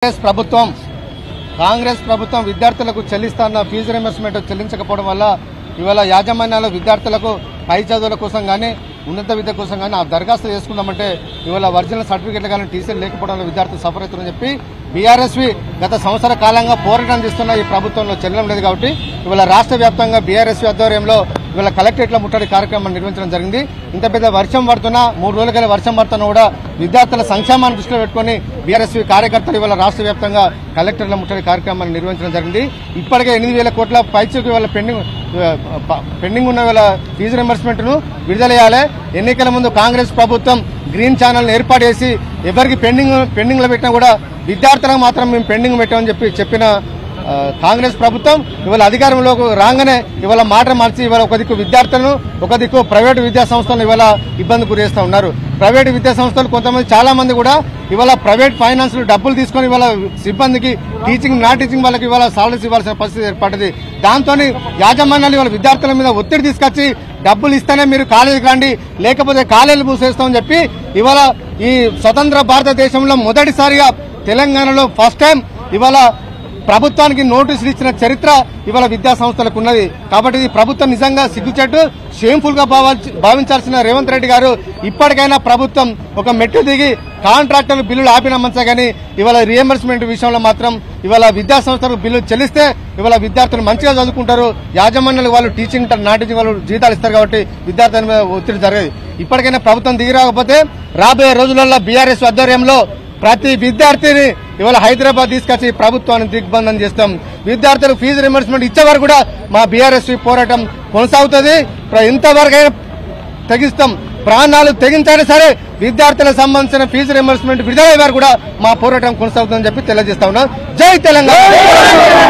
కాంగ్రెస్ ప్రభుత్వం విద్యార్థులకు చెల్లిస్తున్న ఫీజు రీయింబర్స్మెంట్ చెల్లించకపోవడం వల్ల ఇవాళ యాజమాన్యాలు విద్యార్థులకు పై చదువుల కోసం గానీ ఉన్నత విద్య కోసం గానీ ఆ దరఖాస్తు చేసుకుందామంటే ఇవాళ ఒరిజినల్ సర్టిఫికెట్లు కానీ టీసీలు లేకపోవడం వల్ల విద్యార్థులు సఫర్ అవుతారని చెప్పి బీఆర్ఎస్వి గత సంవత్సర కాలంగా పోరాటం చేస్తున్న ఈ ప్రభుత్వంలో చెల్లడం లేదు కాబట్టి ఇవాళ రాష్ట్ర వ్యాప్తంగా బీఆర్ఎస్వి ఆధ్వర్యంలో ఇవాళ కలెక్టరేట్ల ముట్టడి కార్యక్రమం నిర్వహించడం జరిగింది. ఇంత పెద్ద వర్షం పడుతున్నా 3 రోజులుగా వర్షం పడుతున్నా కూడా విద్యార్థుల సంక్షేమాన్ని దృష్టిలో పెట్టుకుని బీఆర్ఎస్వి కార్యకర్తలు ఇవాళ రాష్ట్ర వ్యాప్తంగా కలెక్టర్ల ముట్టడి కార్యక్రమాన్ని నిర్వహించడం జరిగింది. ఇప్పటికే 8,000 కోట్ల పైచకు ఇవాళ పెండింగ్ ఉన్న ఇవాళ ఫీజు రీయింబర్స్మెంట్ ను విడుదల చేయాలి. ఎన్నికల ముందు కాంగ్రెస్ ప్రభుత్వం గ్రీన్ ఛానల్ ఏర్పాటు చేసి ఎవరికి పెండింగ్ లో పెట్టినా కూడా విద్యార్థులకు మాత్రం మేము పెండింగ్ పెట్టామని చెప్పిన కాంగ్రెస్ ప్రభుత్వం ఇవాళ అధికారంలోకి రాగానే ఇవాళ మాట మార్చి ఇవాళ ఒక దిక్కు విద్యార్థులను ఒక దిక్కు ప్రైవేటు విద్యా సంస్థలను ఇవాళ ఇబ్బంది గురిచేస్తూ ఉన్నారు. ప్రైవేటు విద్యా సంస్థలు కొంతమంది చాలా మంది కూడా ఇవాళ ప్రైవేట్ ఫైనాన్స్ డబ్బులు తీసుకొని ఇవాళ సిబ్బందికి టీచింగ్ నాన్ టీచింగ్ వాళ్ళకి ఇవాళ సాలరీస్ ఇవ్వాల్సిన పరిస్థితి ఏర్పడింది. దాంతో యాజమాన్యాలు ఇవాళ విద్యార్థుల మీద ఒత్తిడి తీసుకొచ్చి డబ్బులు ఇస్తేనే మీరు కాలేజీకి రండి లేకపోతే కాలేజీలు మూసేస్తామని చెప్పి ఇవాళ ఈ స్వతంత్ర భారతదేశంలో మొదటిసారిగా తెలంగాణలో ఫస్ట్ టైం ఇవాళ ప్రభుత్వానికి నోటీసులు ఇచ్చిన చరిత్ర ఇవాళ విద్యా సంస్థలకు ఉన్నది. కాబట్టి ఈ ప్రభుత్వం నిజంగా సిగ్గుచేటు షేమ్ఫుల్ గా భావించాల్సిన రేవంత్ రెడ్డి గారు ఇప్పటికైనా ప్రభుత్వం ఒక మెట్టు దిగి కాంట్రాక్టర్లు బిల్లులు ఆపినమ్మచ్చా గానీ ఇవాళ రీయింబర్స్మెంట్ విషయంలో మాత్రం ఇవాళ విద్యా సంస్థలకు బిల్లులు చెల్లిస్తే ఇవాళ విద్యార్థులు మంచిగా చదువుకుంటారు. యాజమాన్యాలు వాళ్ళు టీచింగ్ నాన్ టీచింగ్ వాళ్ళు జీతాలు ఇస్తారు కాబట్టి విద్యార్థుల మీద ఒత్తిడి జరగదు. ఇప్పటికైనా ప్రభుత్వం దిగి రాకపోతే రాబోయే రోజులలో బీఆర్ఎస్ ఆధ్వర్యంలో ప్రతి విద్యార్థిని ఇవాళ హైదరాబాద్ తీసుకొచ్చి ప్రభుత్వాన్ని దిగ్బంధం చేస్తాం. విద్యార్థులకు ఫీజు రీయింబర్స్మెంట్ ఇచ్చే వరకు కూడా మా బీఆర్ఎస్ పోరాటం కొనసాగుతుంది. ఇంతవరకైనా తెగిస్తాం, ప్రాణాలు తెగించైనా సరే విద్యార్థులకు సంబంధించిన ఫీజు రీయింబర్స్మెంట్ విడుదలయ్యే వారు కూడా మా పోరాటం కొనసాగుతుందని చెప్పి తెలియజేస్తా ఉన్నాం. జై తెలంగాణ.